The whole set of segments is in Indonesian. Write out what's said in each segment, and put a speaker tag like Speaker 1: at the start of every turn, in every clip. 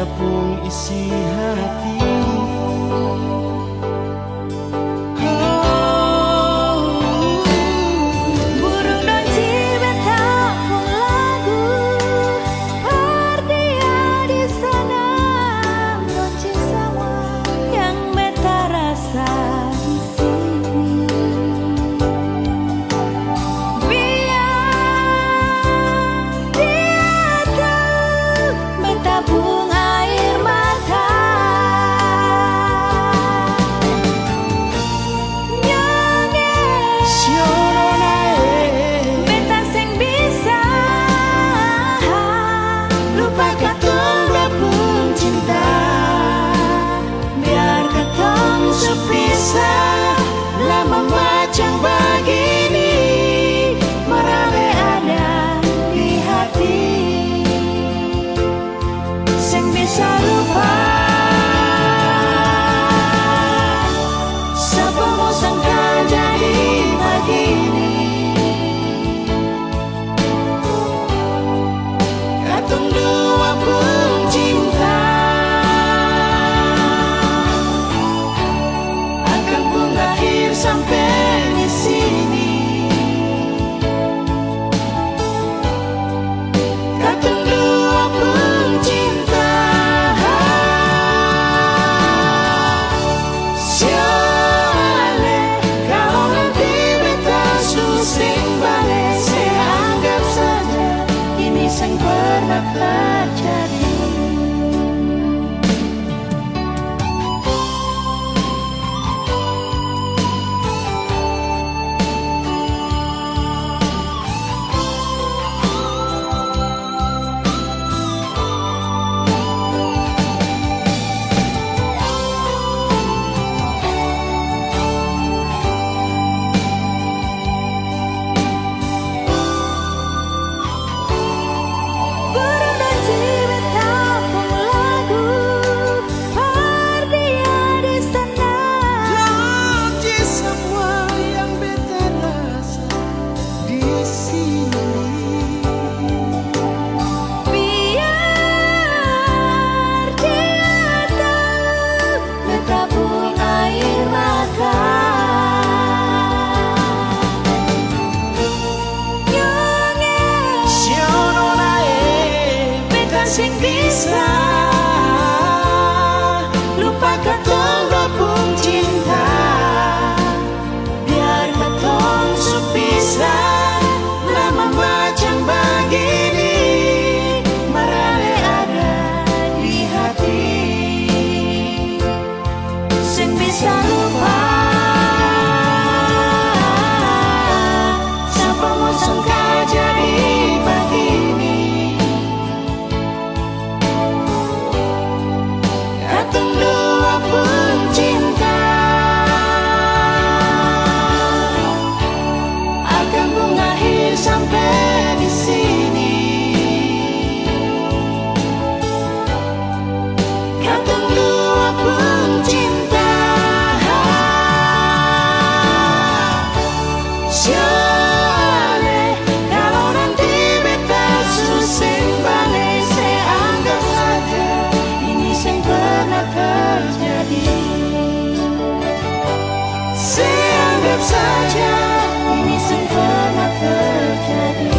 Speaker 1: tepung isi hati.
Speaker 2: Sing bisa lupakan tong gabung cinta, biar ketong supisah lama macam begini, merale ada di hati. Sing bisa lupa siapa mau sangka jadi begini. Sampai di sini, katong dua pun cinta. Soalnya kalau nanti beta susah balik, saya anggap saja ini yang pernah terjadi. Saya anggap saja ini yang pernah terjadi.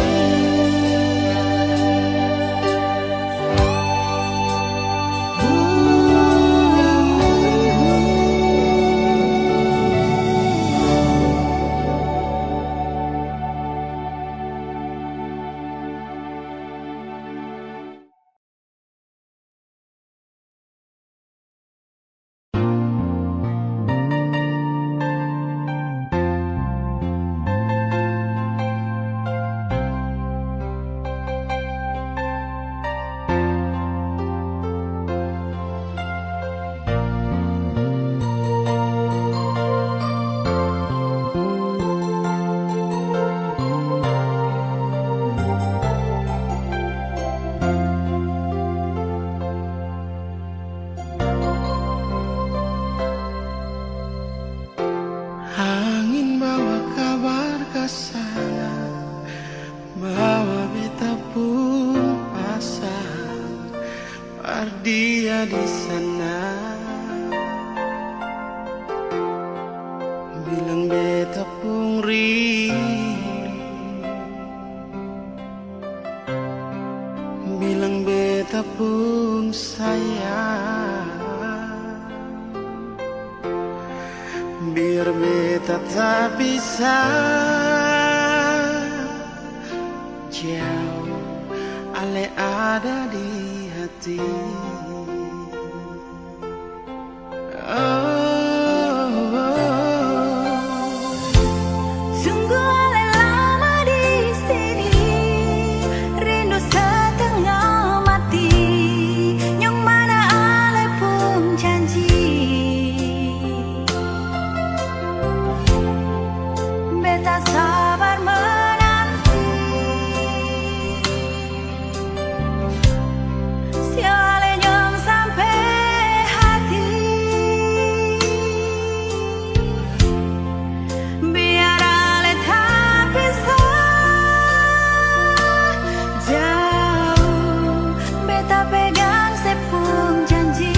Speaker 2: Bawa beta pun pasang,
Speaker 1: beta tak bisa jauh, ale ada di hati.
Speaker 3: Sungguh ale lama di sini, rindu setengah mati, yang mana ale pun janji beta sabar menanti. Siale nyong sampai hati, biar ale tak bisa jauh, beta pegang sepung janji.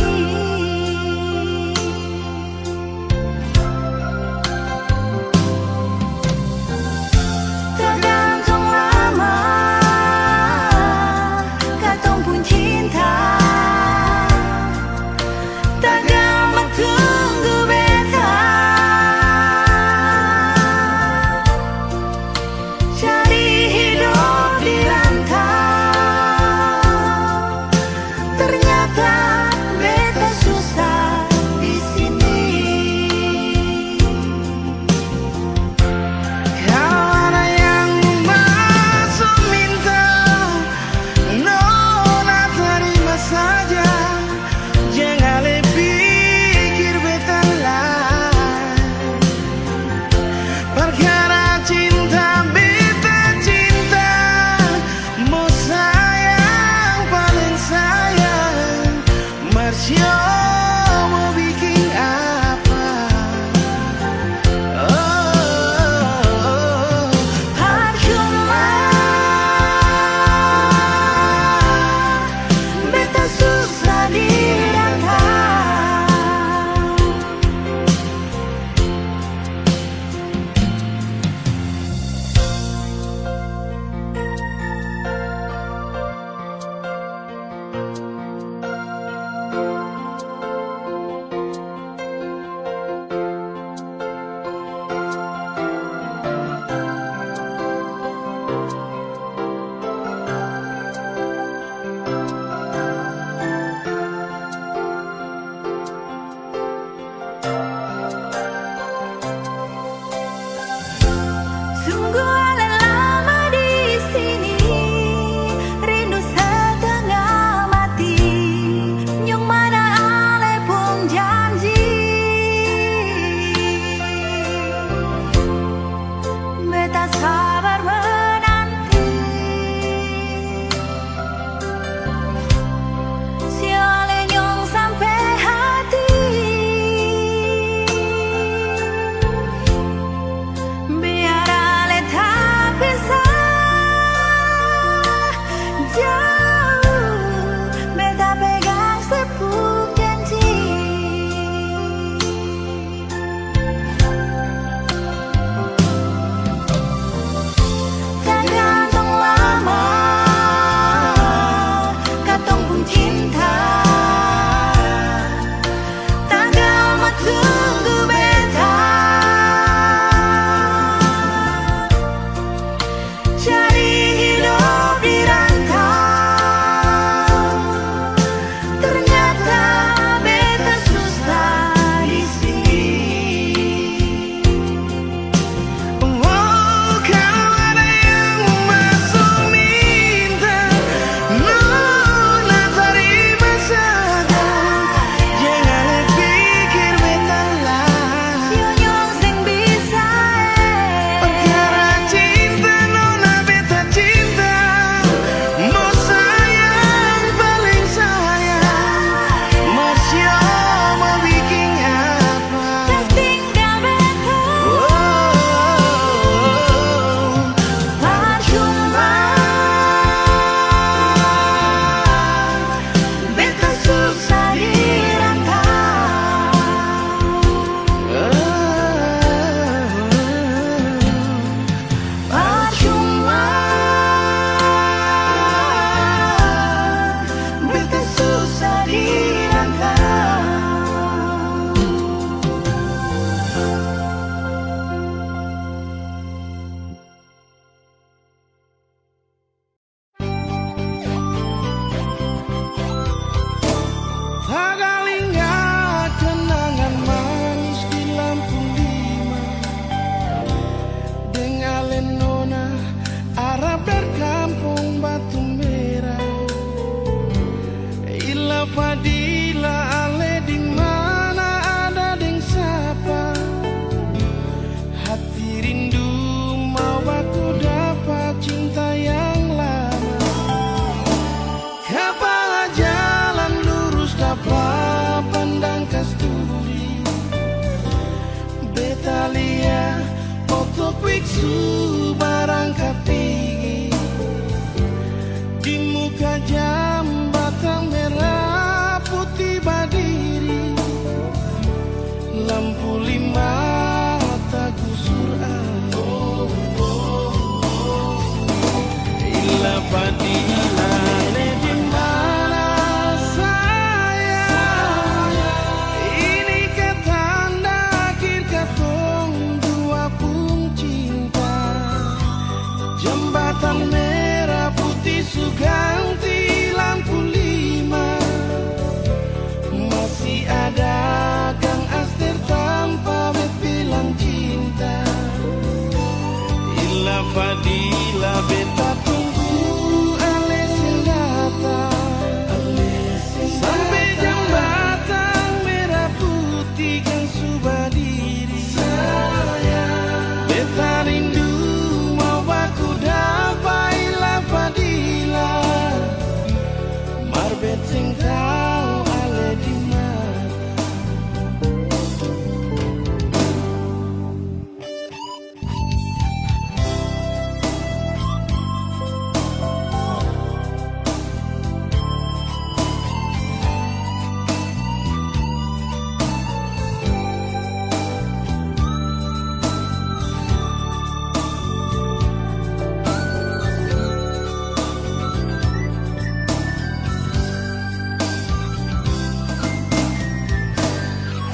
Speaker 1: rindu mau aku dapat cinta yang lama. Kapalah jalan lurus dapat pandang kasturi, Betalia otok wiksu barang kapigi. Di muka jambatan merah putih berdiri, lampu lima tak gusur ila padila le di mana sayang. Ini ketanda akhir katong dua pun cinta. Jembatan merah putih suganti lampu lima, masih ada Kang Aster tanpa bilang cinta. Ila Fadila beta tunggu ale datang, sampai jembatan merah putih kan sudah diri. Beta rindu mau aku dapat ila Fadila, marbet sing tahu ale di mana.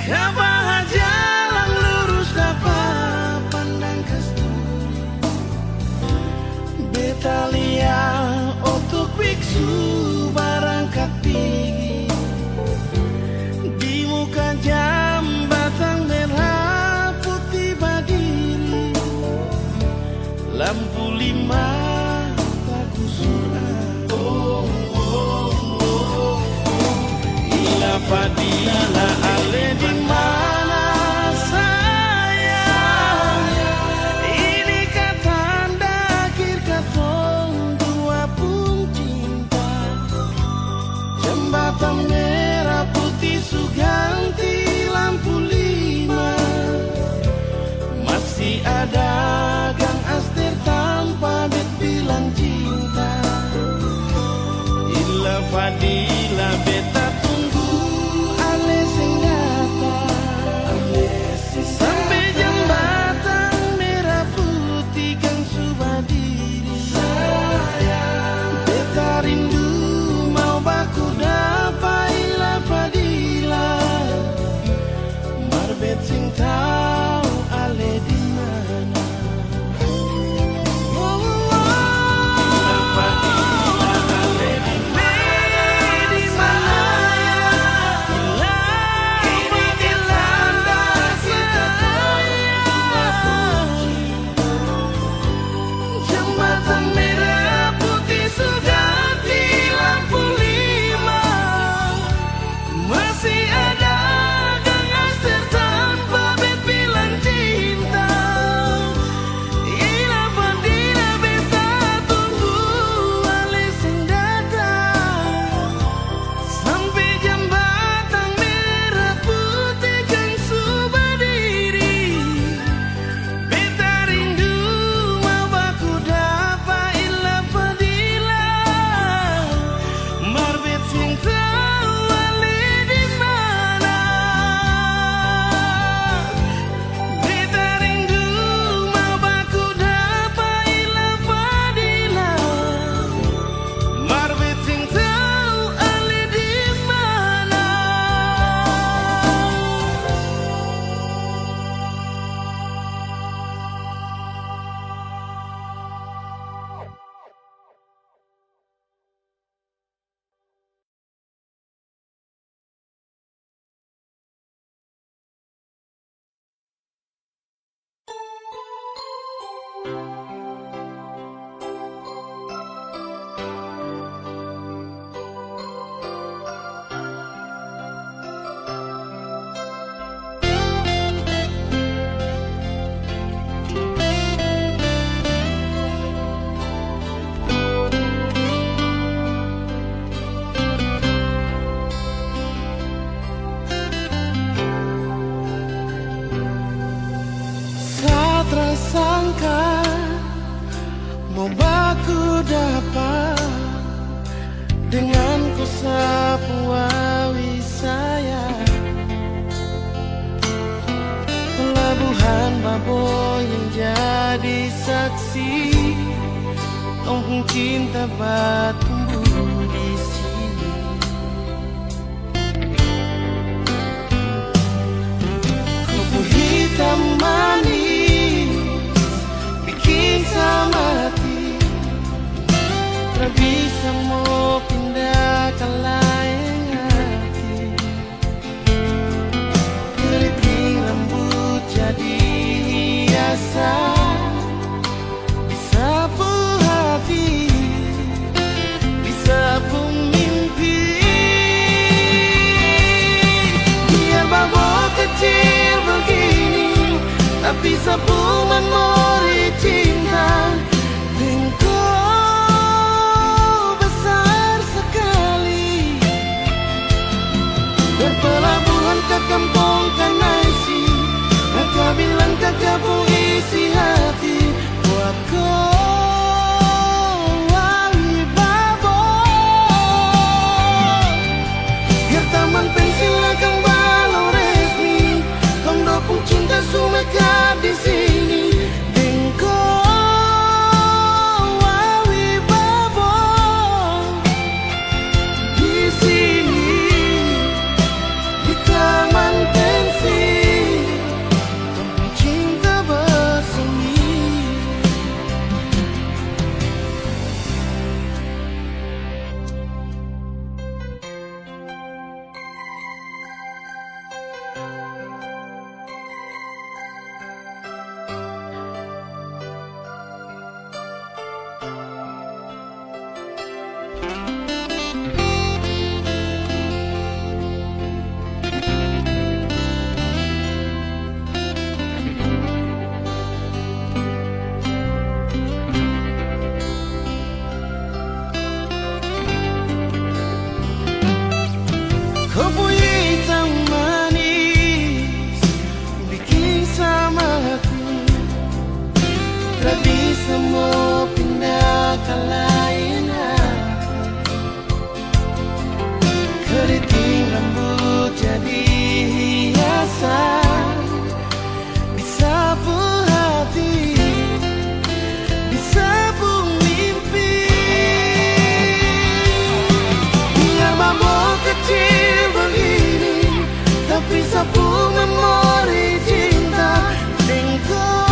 Speaker 1: Kapalah jalan lurus dapat pandang kasturi, Betalia otok biksu barang kapigi. Di muka jambatan merah putih berdiri, lampu lima tak gusur ila Fadila ale di mana sayang. Ini katanda akhir katong dua pun cinta. Jembatan merah putih suganti lampu lima, masih ada Kang Aster tanpa bilang cinta. Ila Fadila beta tunggu ale sing datang, sampai jembatan merah putih kan sudah diri. Beta rindu mau baku dapat ila Fadila, marbet sing tahu ale di mana. dengan ku sapu wawi saya. Pelabuhan Baboy yang jadi saksi, kampung cinta tumbuh di sini. Kopi hitam manis bikin sama hati, tak bisa mau pindah ke lain hati. Keriting rambut jadi hiasan, disapu hati, disapu mimpi. Biar babak kecil begini, tapi sapu memori cinta. Engkau besar sekali, berpelabuhan ke kampung Kanaisi, mereka bilang kakak isi hati buat kau wangi Baboy. Biar taman pensil akan balau resmi, kau dukung cinta sumeka di sini. Kopi hitam manis bikin sama hati, tak bisa mau pindah ke lain hati. Keriting rambut jadi hiasan, disapu hati, disapu mimpi. Biar babak kecil begini, tapi sapu memori cinta. Engkau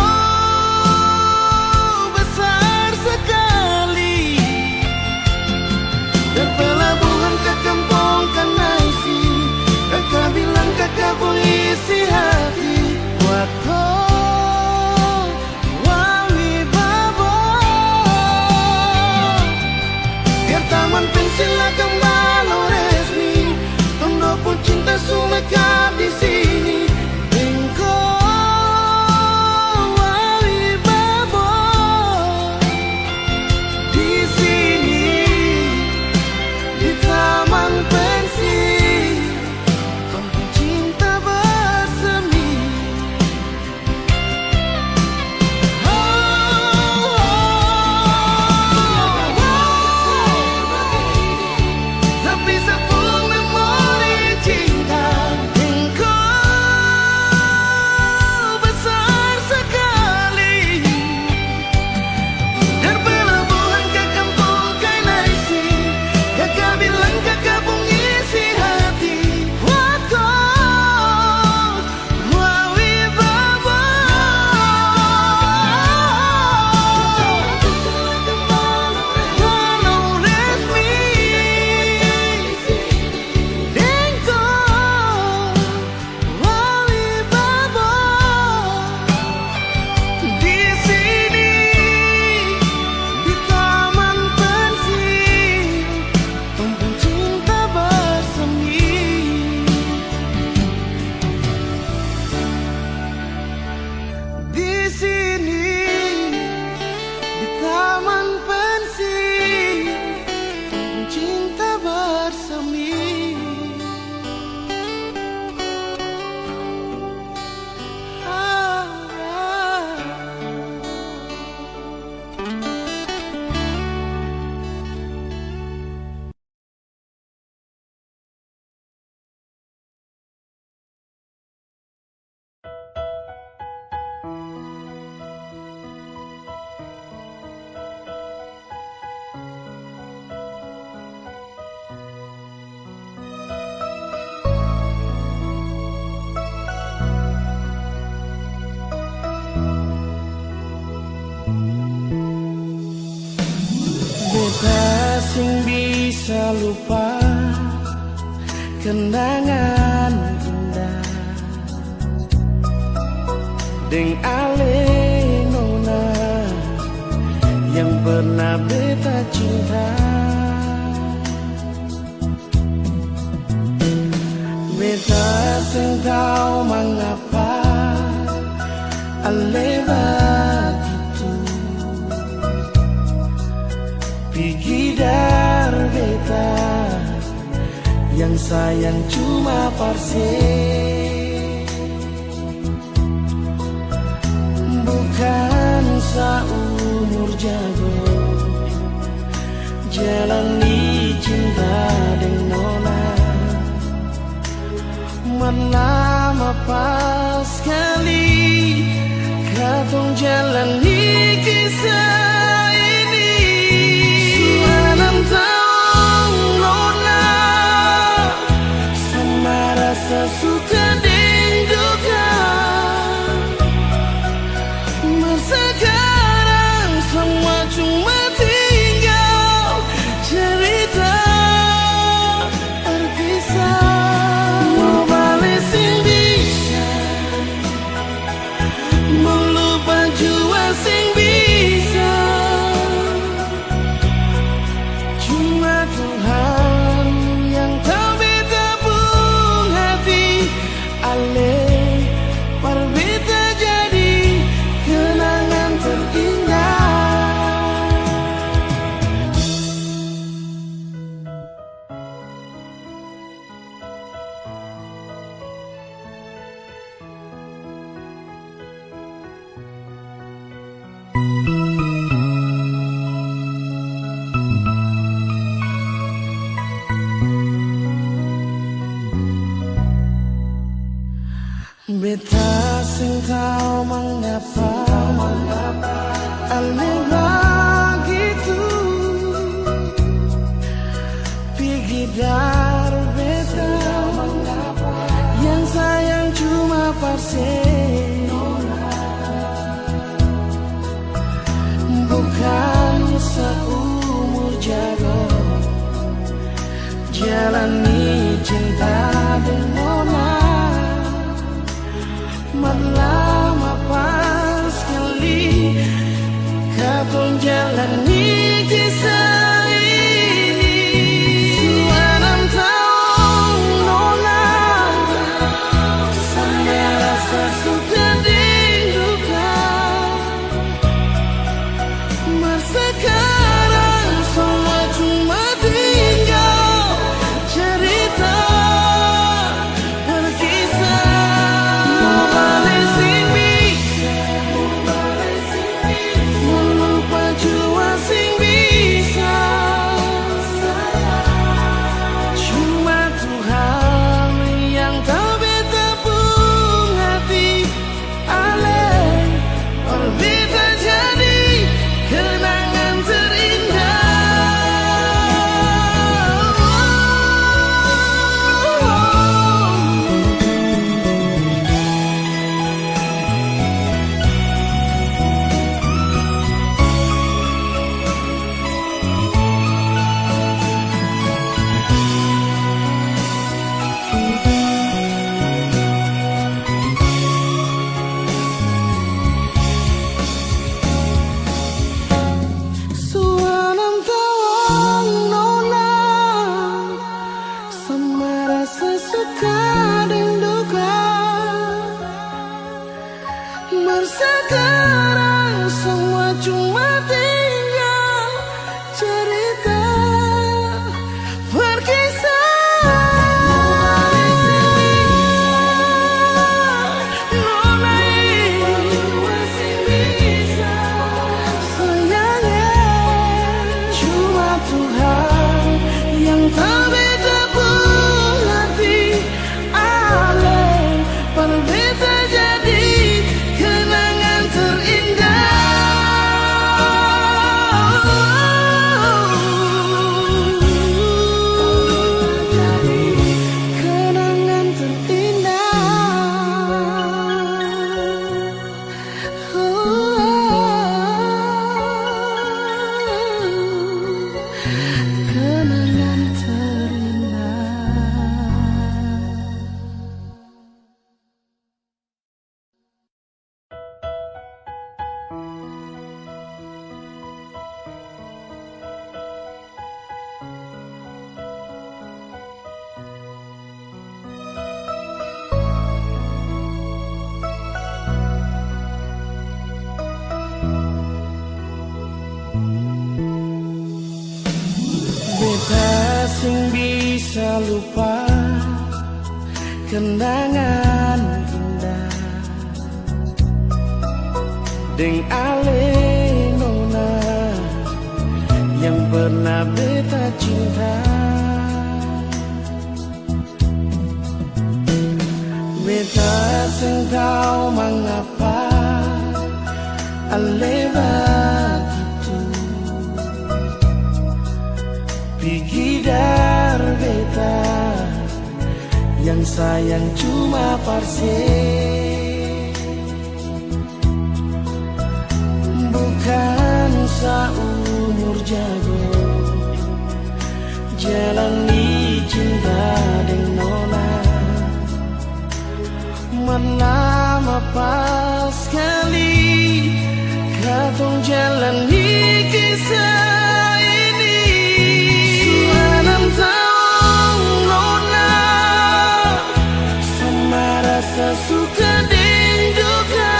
Speaker 1: bisa lupa kenangan indah deng ale nona yang pernah beta cinta. Beta sing tahu mengapa ale begitu pikir beta yang sayang cuma parse, bukan seumur jago jalani cinta dengan nona. Lama pas sekali katong jalani kisah ini. Sudah 6 tahun nona, sama rasa suka dan duka. Masa sekarang semua cuma tinggal cerita terpisah. Beta sing tahu mengapa ale begitu pikir beta yang sayang cuma parse, bukan seumur jago jalani cinta dengan nona. Lama pas sekali katong jalani kisah ini. Sudah 6 tahun nona, sama rasa suka dan duka. Masa sekarang semua cuma tinggal cerita berkisah. Sekarang semua cuma tinggal cerita berkisah. Nona sayangnya cuma Tuhan yang tahu beta pun hati ale berbeda jadi kenangan terindah. Kenangan terindah. Kenangan bisa lupa kenangan indah deng ale nona yang pernah beta cinta. Beta seng tahu mengapa ale begitu pikir beta yang sayang cuma parse, bukan seumur jago jalani cinta dengan nona. Menama pas sekali katong jalani kisah ini. Suanam tahu nona sama rasa suka dan duka.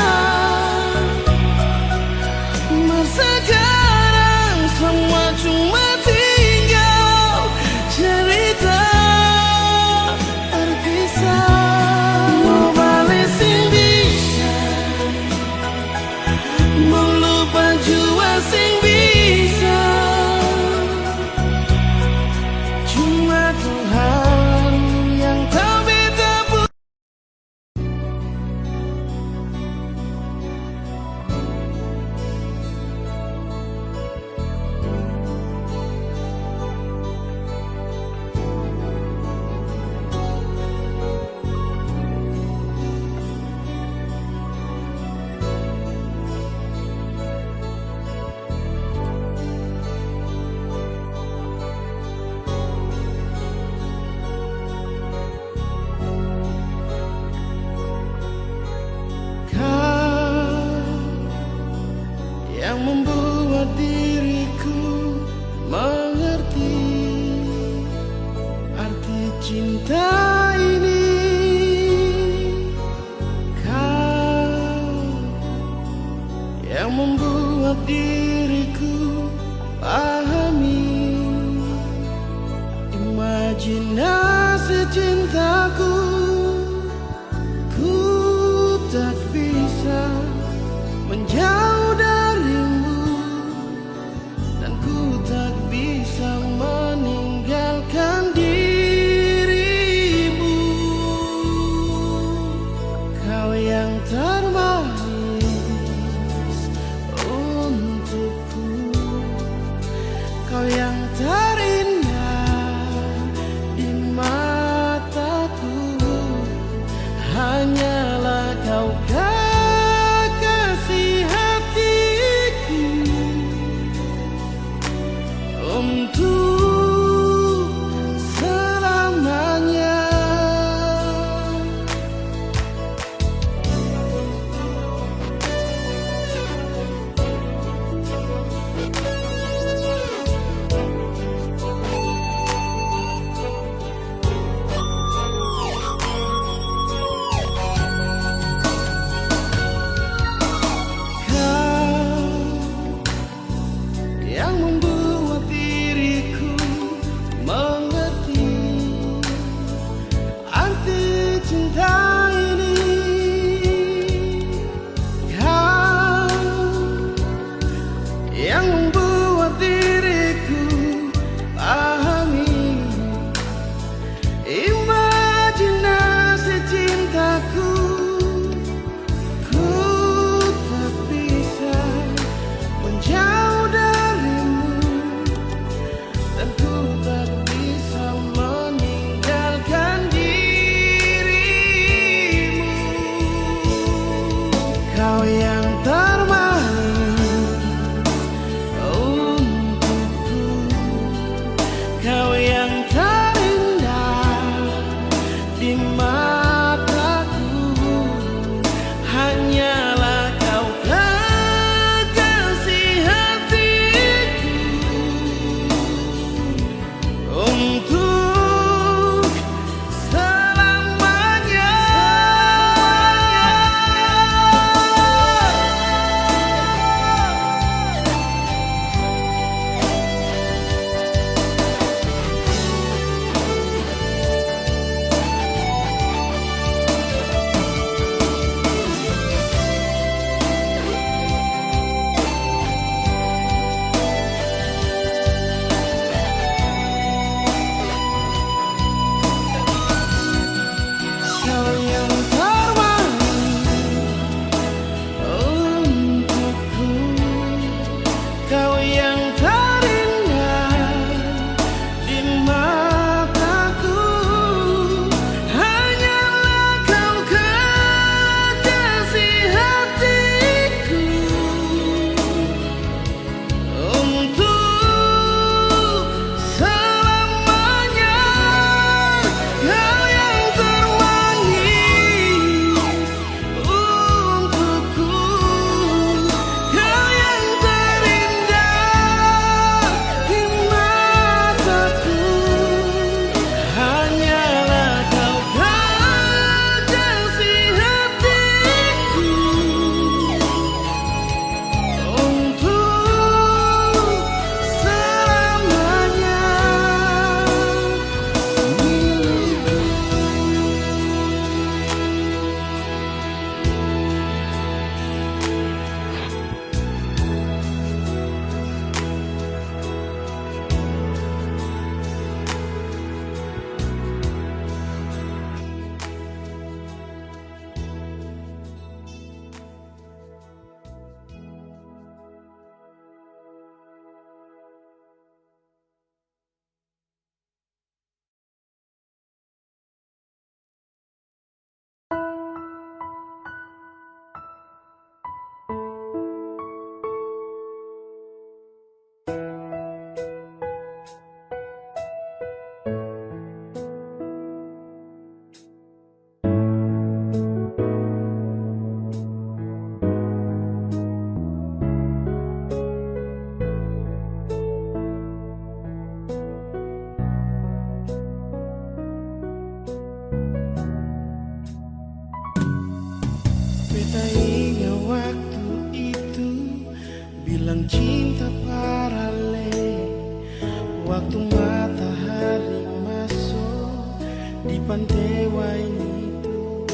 Speaker 1: Masa sekarang semua cuma tinggal cerita terpisah. Mau balik sing bisa, mau lupa jua sing bisa. Cuma Tuhan yang tahu beta pun. Yang membuat diriku mengerti arti cinta ini. Kau yang membuat diriku pahami imajinasi cintaku. Ku tak bisa menjauh darimu dan ku tak bisa meninggalkan dirimu. Kau yang termanis untukku, kau yang terindah di mataku. Hanyalah kau kekasih hatiku untuk selamanya. Yang membuat diriku mengerti arti cinta ini. Kau yang membuat diriku pahami imajinasi cintaku. Ku tak bisa menjauh darimu dan ku tak bisa meninggalkan dirimu. Kau yang termanis bilang cinta paralel. Waktu matahari masuk di pantai Wainito,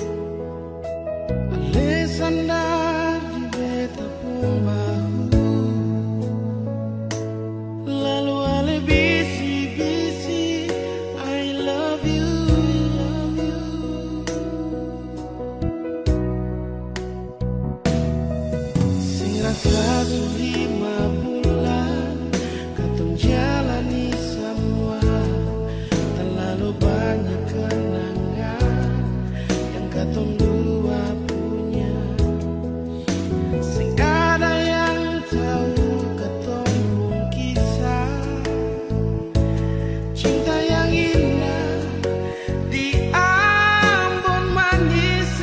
Speaker 1: Alessandra di beta pun bahu. Lalu ale bisi-bisi I love you, love you. Sing rasa su 5 bulan katong jalani semua. Terlalu banyak kenangan yang katong dua punya. Sing ada yang tahu katong pun kisah cinta yang indah di Ambon manis.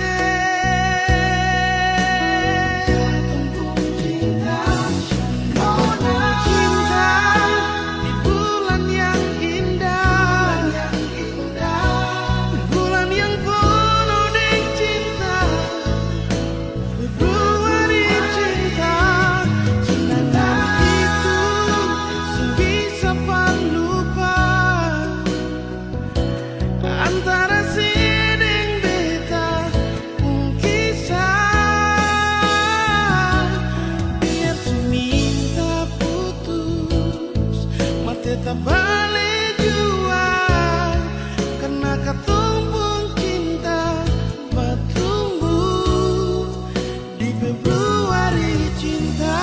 Speaker 1: Katong pun cinta, cinta di bulan yang indah, bulan yang penuh dengan cinta. Februari cinta, cinta itu sebisa lupa antara si deng beta pun kisah. Biar su minta putus, mah tetap balik jua karena katong pun cinta bertumbuh di Februari cinta.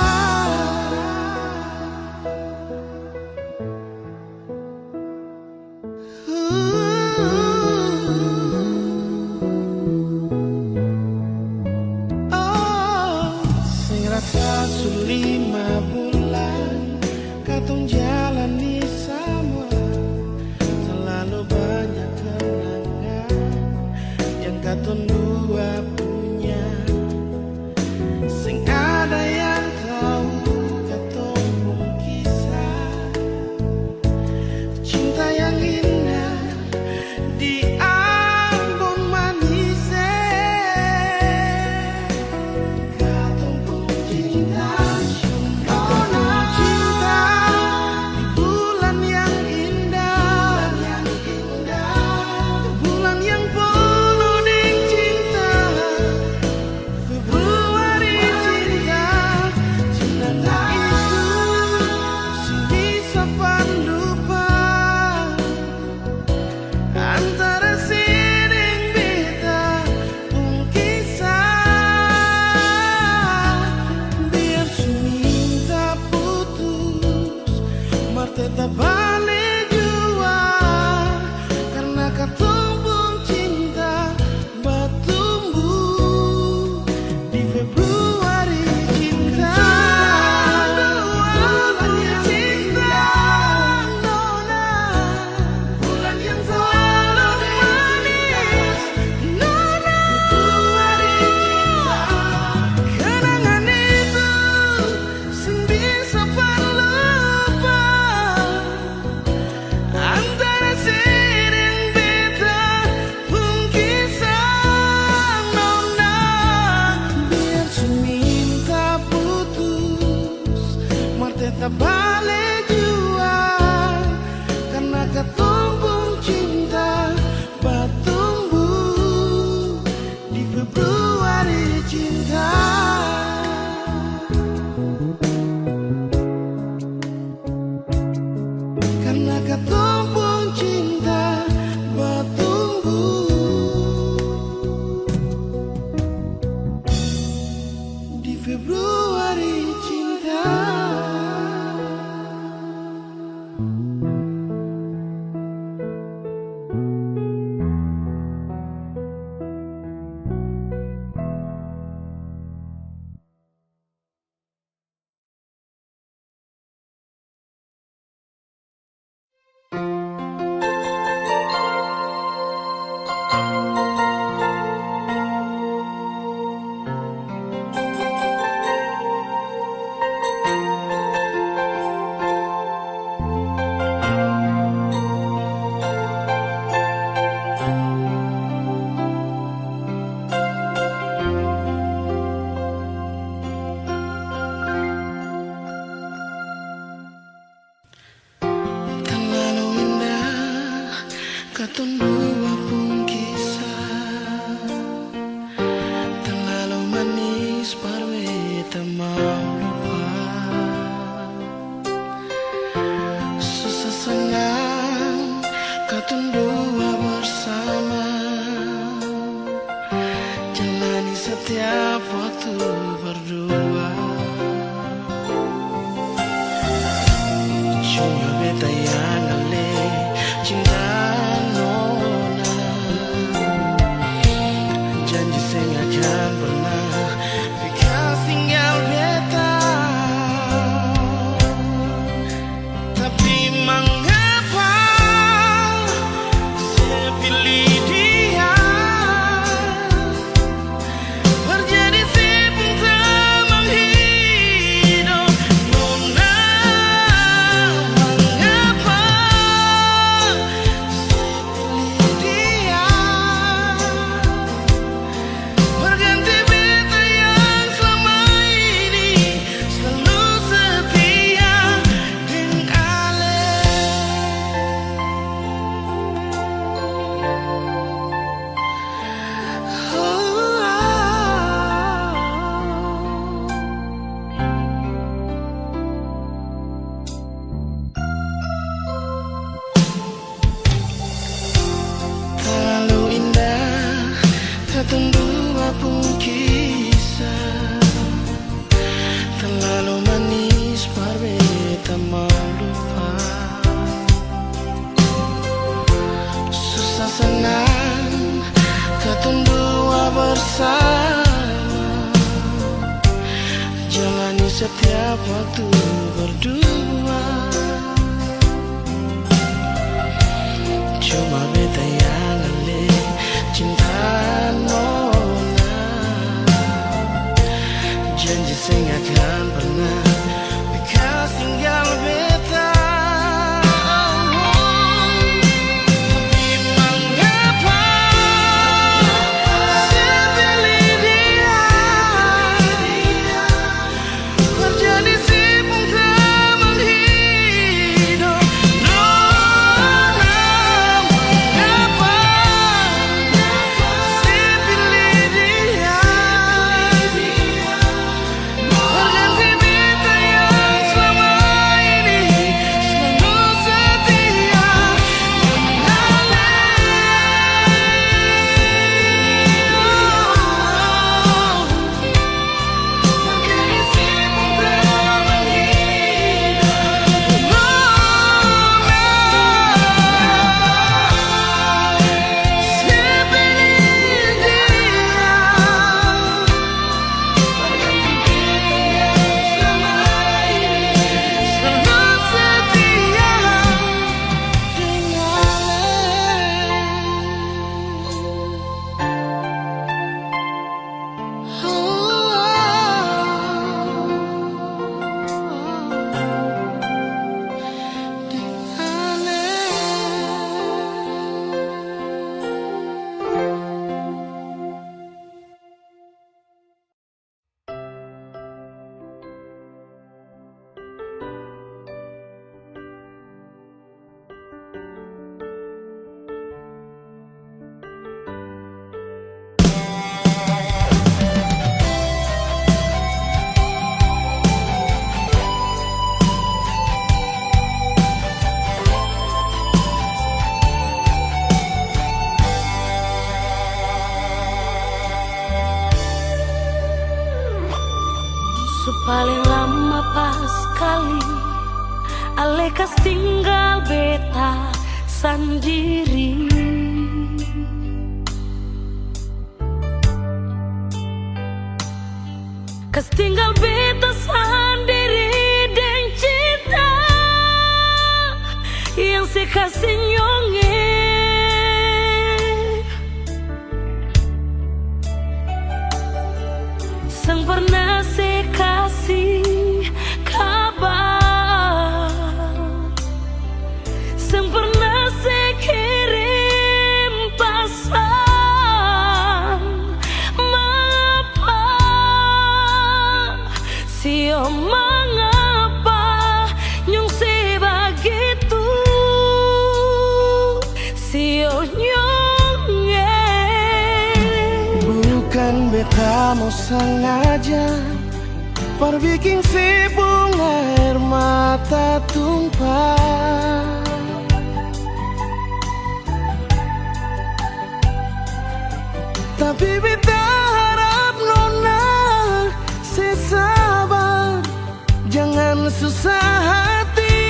Speaker 1: Sing rasa su 5 bulan katong jalani sama. Terlalu banyak kenangan yang katong dua punya. Sing ada yang tahu katong pun kisah cinta yang indah di Ambon manis. Katong pun cinta, cinta di bulan yang indah, bulan yang penuh dengan cinta. Februari cinta, cinta itu sebisa lupa antara si deng beta pun kisah. Biar su minta putus, mar tetap balik jua karena katong pun cinta bertumbuh di Februari cinta. Bulan yang cinta, nona, bulan yang selalu manis, nona. Februari cinta, kenangan itu sing bisa lupa antara si deng beta pun kisah, nona. Biar su minta putus, mar tetap balik jua karena katong pun cinta bertumbuh di Februari cinta. Karena katong pun cinta bertumbuh di Februari cinta. Katong dua pun kisah terlalu manis parwe tak mau lupa. Susah senang katong dua bersama, jalani setiap waktu berdua. Cuma beta yang ale cinta nona, janji saya akan pernah bekas tinggal beta. Tapi mengapa saya pilih dia, berjadi sibuk teman hidup nona. Mengapa saya pilih dia, berganti beta yang selama ini selalu setia dengan Ale. Terlalu indah katong dua pun kisah, terlalu manis parwe tak mau lupa. Susah senang katong dua bersama, jalani setiap waktu berdua. Cuma beta yang ale cinta nona, janji saya akan pernah bekas tinggal beta. Tapi mengapa saya pilih dia, berjadi sibuk teman hidup nona. Mengapa saya pilih dia, berganti beta yang selama ini selalu setia dengan Ale. Berganti sibuk teman hidup nona. Saya pilih dia, berganti beta yang selama ini selalu setia dengan
Speaker 3: Paling lama pas kali Ale kas tinggal beta sendiri. Kas tinggal beta sendiri dan cinta yang saya kasih nyonge. Sang pernah saya kasih kabar, sang pernah saya kirim pesan. Mengapa sio, mengapa nyong si begitu?
Speaker 1: kamu sengaja perbikin si bunga air mata tumpah. Tapi beta harap nona sesabar, jangan susah hati.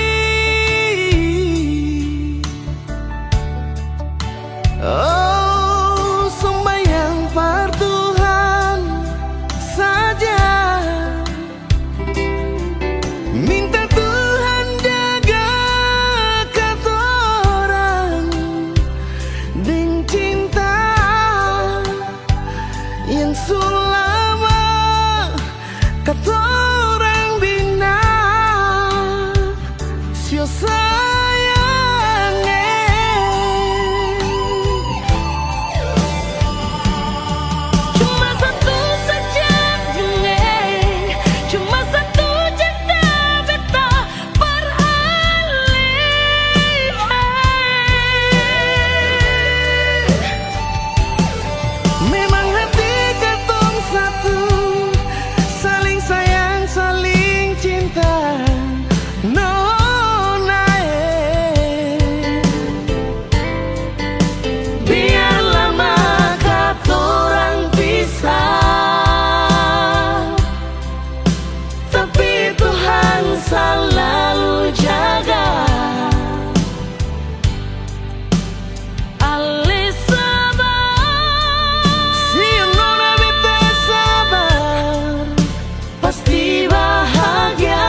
Speaker 1: Oh, sembahyang par Tuhan saja, minta Tuhan jaga katorang deng cinta yang selama katorang bina. Sio sayang cuma satu saja bunga, cuma satu cinta beta beralih. Memang hati katong satu, saling sayang, saling cinta. Nona, biar lama katorang pisah, tapi Tuhan selalu jaga. Ali sabar, si nona beta sabar, pasti bahagia.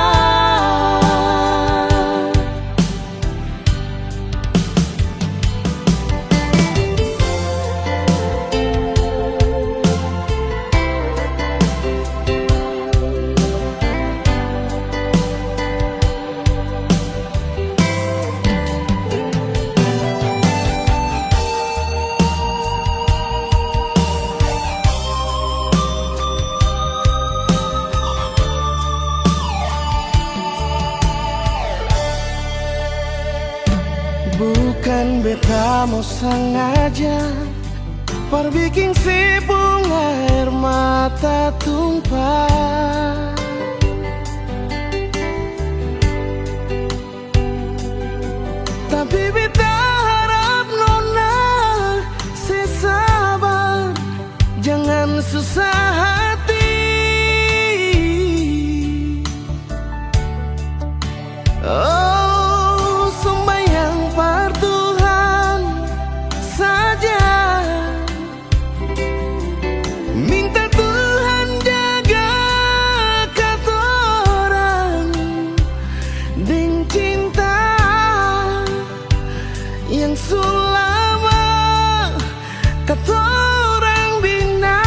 Speaker 1: Bukan beta mau sengaja perbikin si bunga air mata tumpah. Tapi beta harap nona sesabar, jangan susah hati. Oh, sembahyang par Tuhan saja, minta Tuhan jaga katorang deng cinta yang selama katorang bina.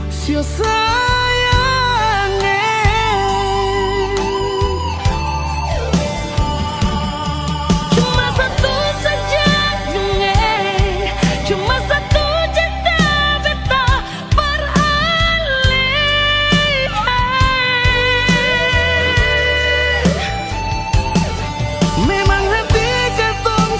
Speaker 1: Sio sayang cuma satu saja bunga, cuma satu cinta beta beralih. Memang hati katong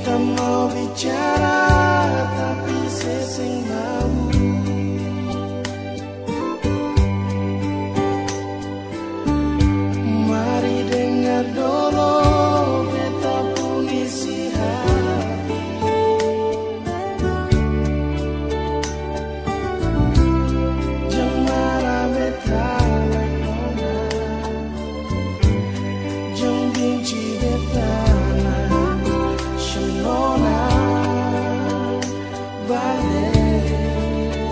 Speaker 1: Beta mau bicara tapi sesing mau. Mari dengar dulu beta pun isi hati. Jangan marah beta lakona, jangan benci beta Shenona balik.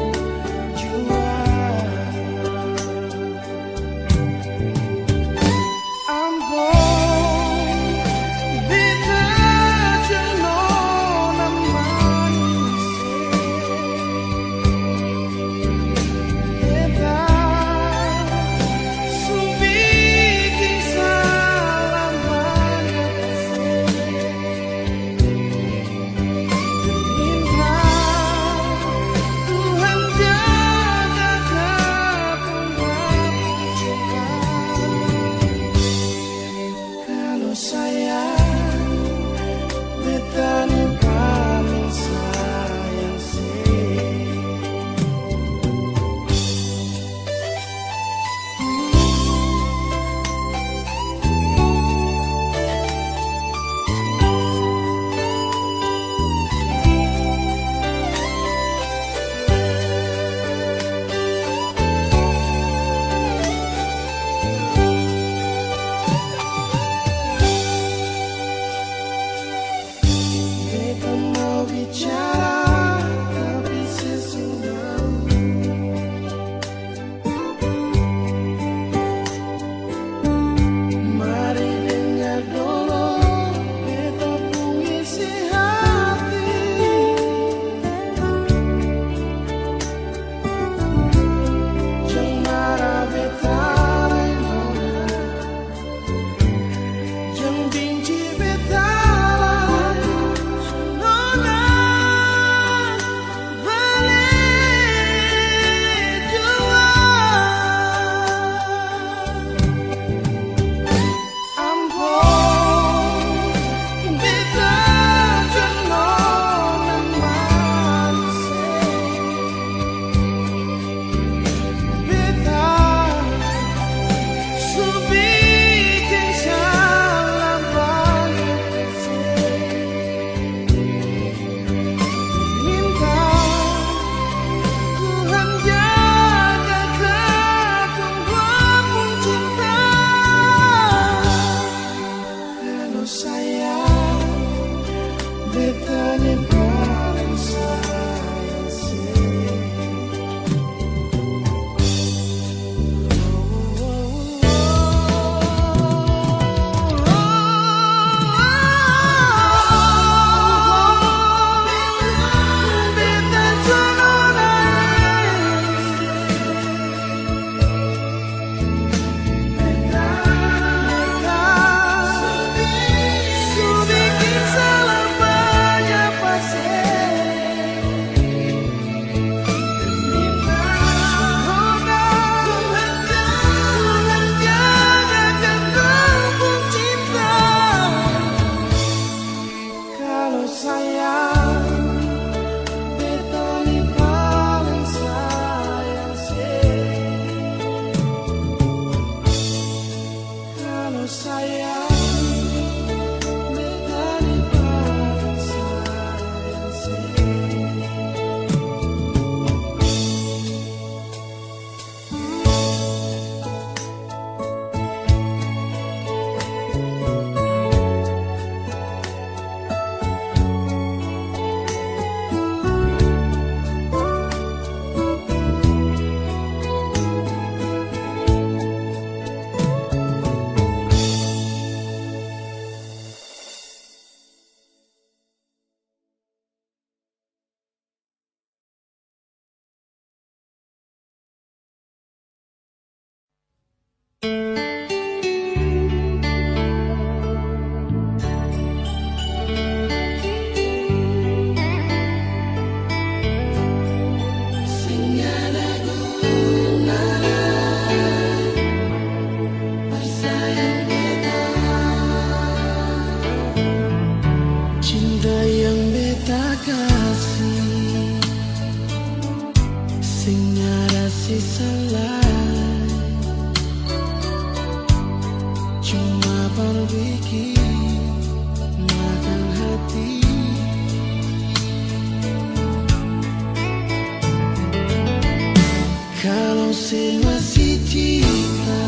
Speaker 1: sing masih cinta,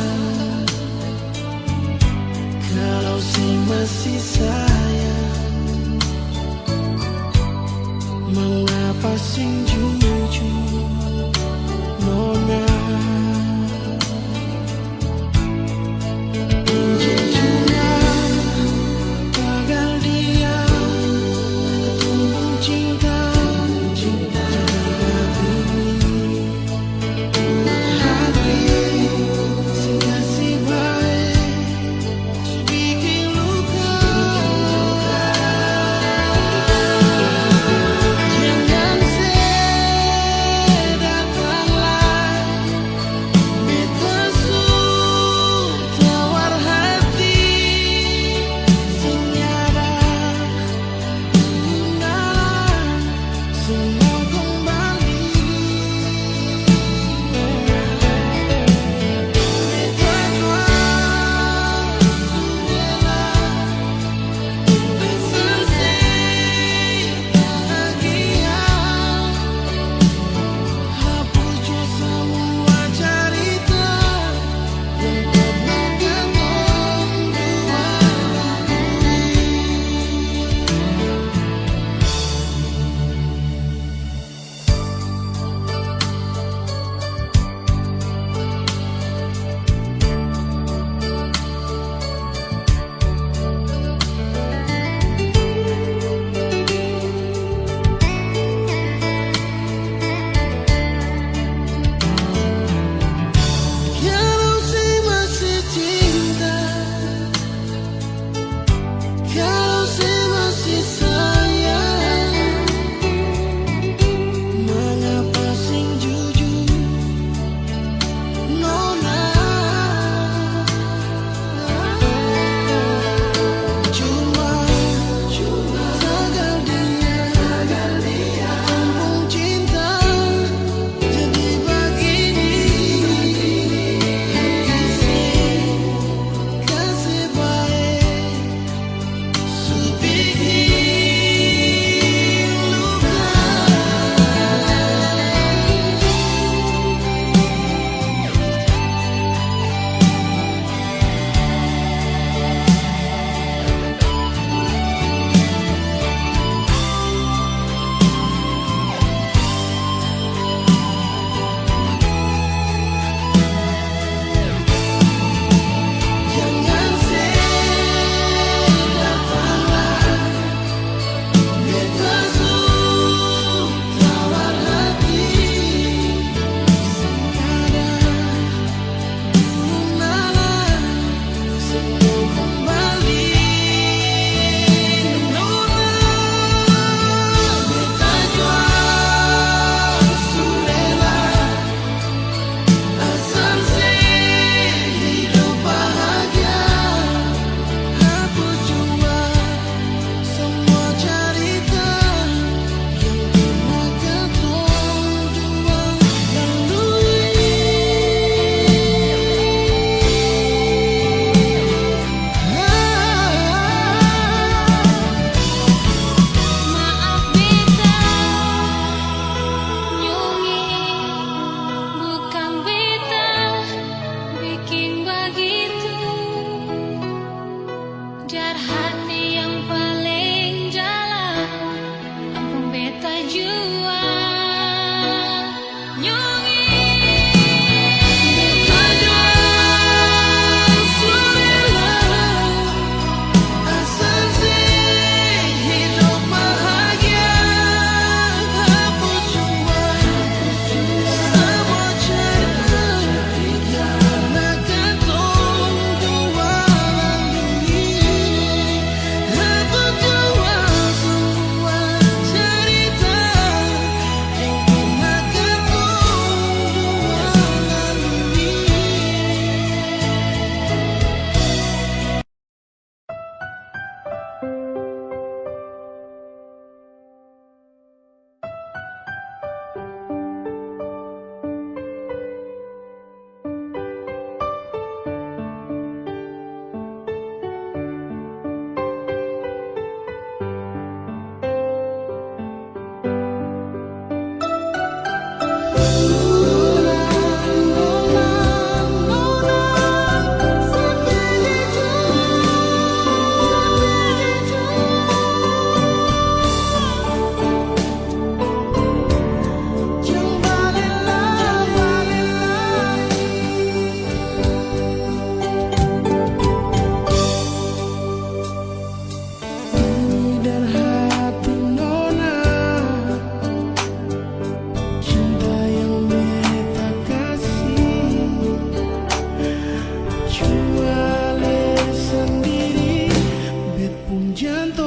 Speaker 1: kalau sing masih sayang, mengapa sing jujur nona?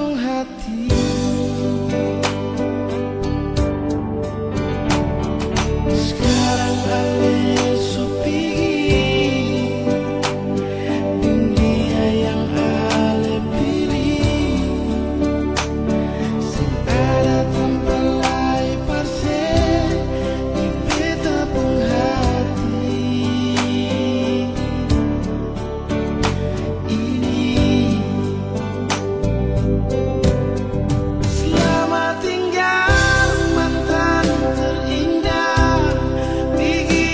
Speaker 1: tepung hati. Sekarang ale sepi, dunia yang ale pilih, sing ada tempelai parse di tepung hati. Ini selamat tinggal mantan terindah, pergi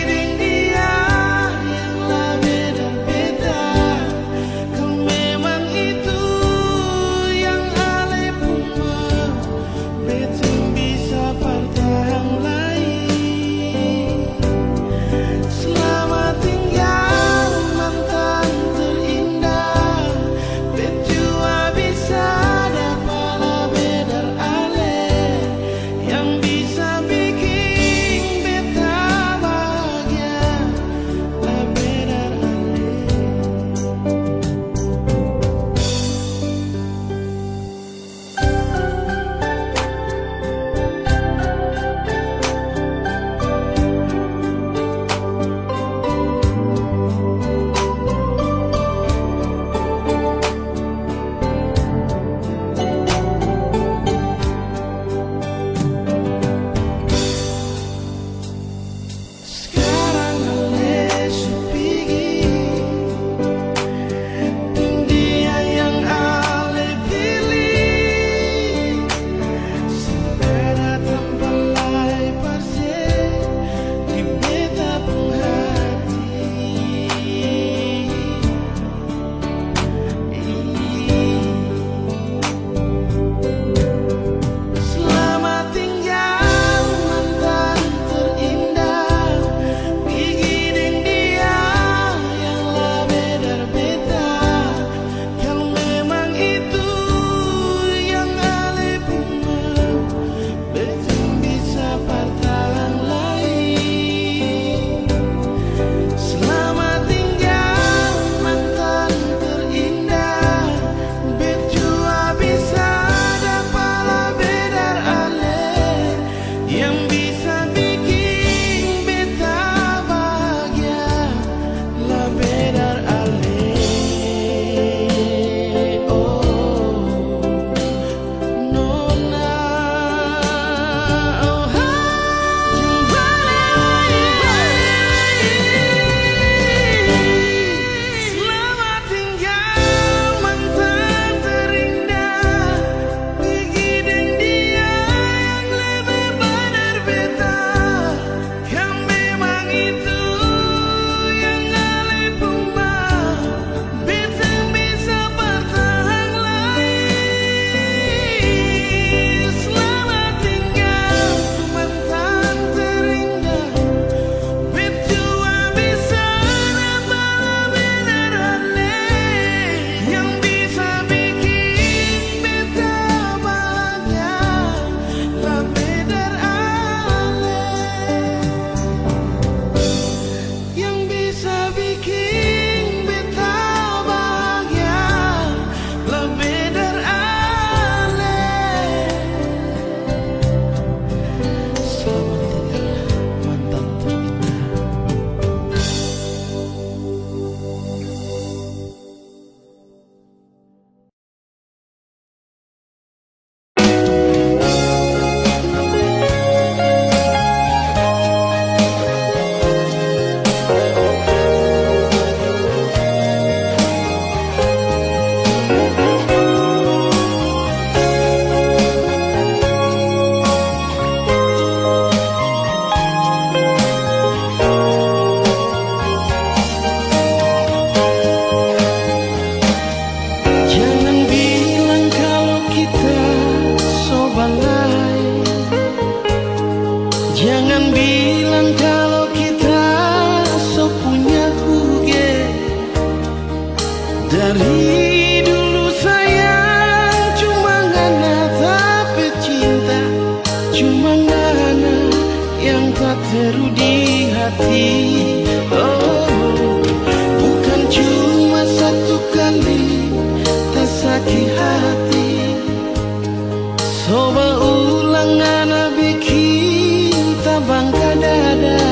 Speaker 1: Coba ulang anak bikin tabang dada.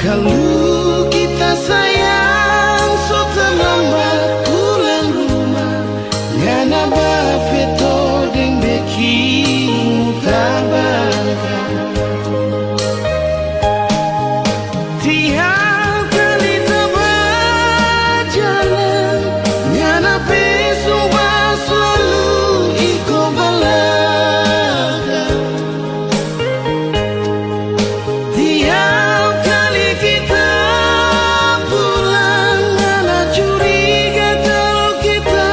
Speaker 1: Kalau kita sayang so terlambat pulang rumah. Ngana bafeto deng bikin tabang. Tiap kali tebak jalan ngana sumpah selalu iko balaga. Tiap kali kita pulang ngana curiga kalau kita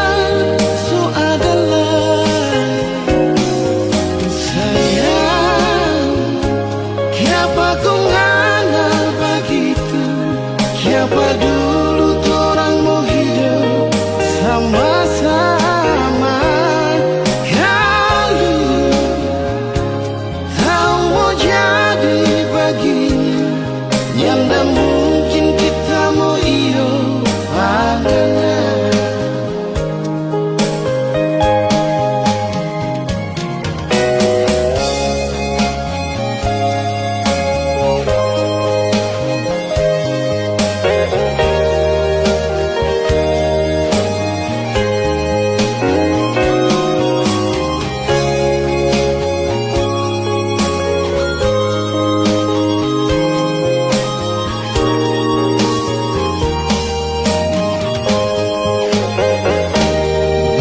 Speaker 1: so adalah sayang. Siapa kau ngana begitu? Siapa dulu orang mau hidup sama-sama? Kalau tahu mau jadi begini, yang tak mungkin kita mau iyo padanya.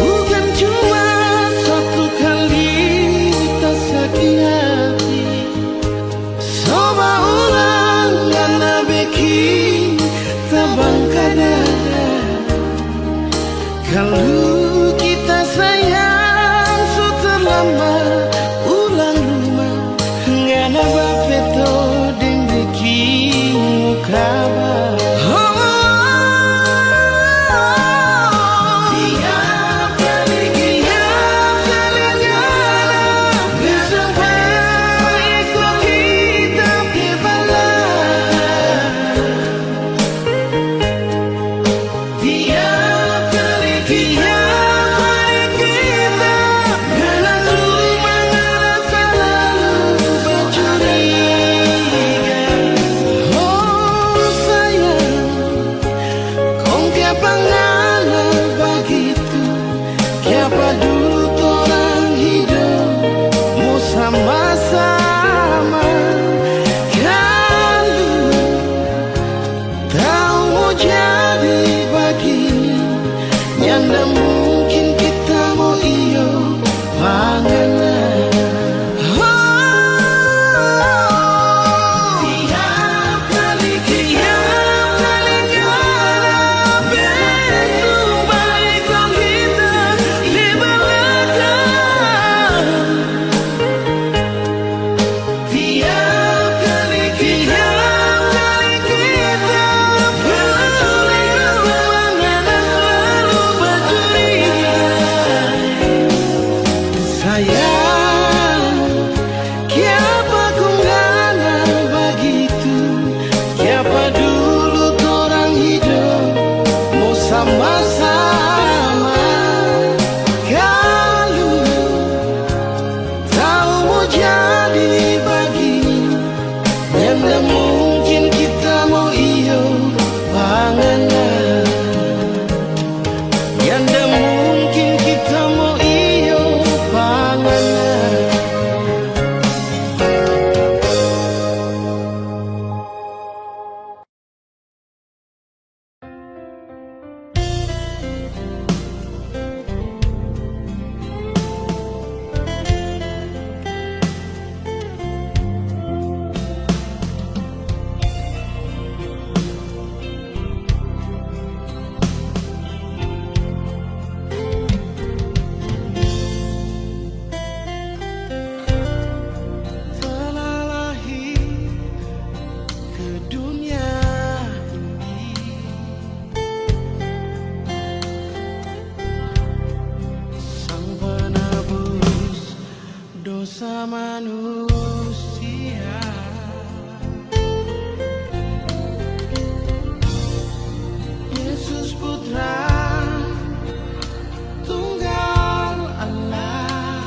Speaker 1: Bukan cuma satu kali kita sakit hati. Coba ulang karena bikin tabang dada. Kalau kita sayang so terlambat ulang rumah. Ngana bafeto deng bikin kabar. Tiap kali bersampai ikut kita dibalas. Tiap kali kita ngana cuma ngana selalu bercuriga. Oh sayang, kong tiapa ngana begitu. Siapa dulu orang hidup mau sama-sama. Kalau tahu mau jadi begini, yang tak mungkin kita mau iyo panganan. Tiap kali bersumpah ikut kita di belakang. Tiap kali kita bercuriga, ngana selalu bercuriga. Sayang, siapa kau ngana begitu? Siapa dulu orang hidup mau sama-sama? Kalau tahu mau jadi begini, yang tak mungkin kita mau iyo panganan. Yang tak mungkin kita mau iyo panganan. Telah lahir ke dunia ini sang penebus dosa manusia. Yesus Putra Tunggal Allah.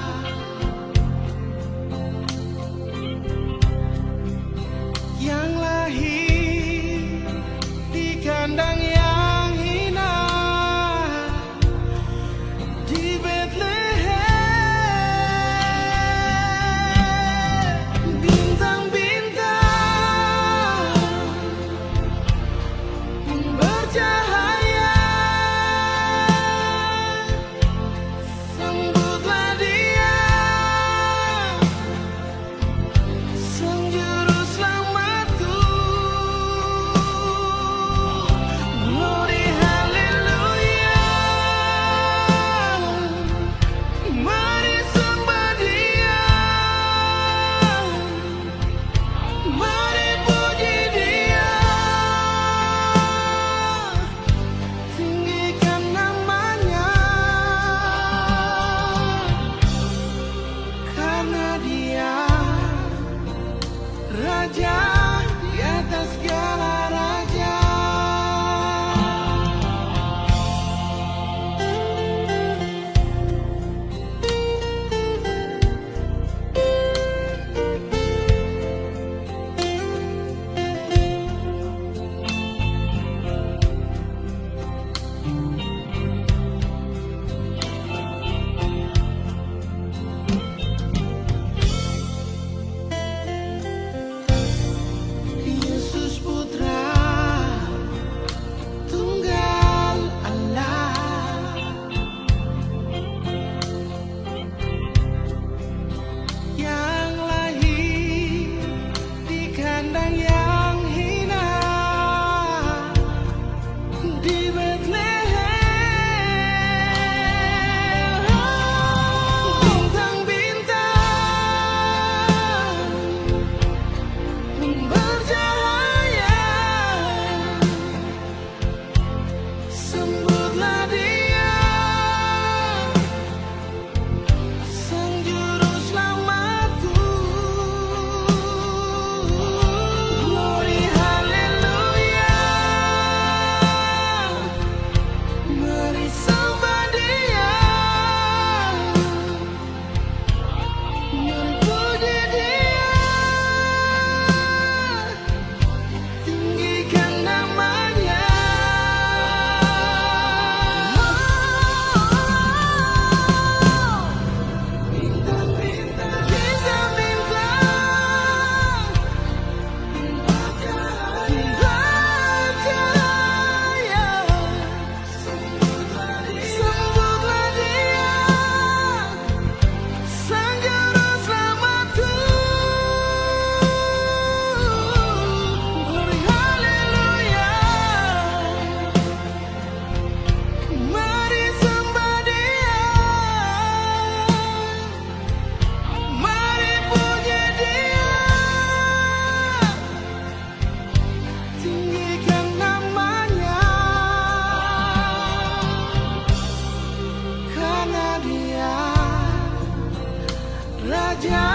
Speaker 1: saja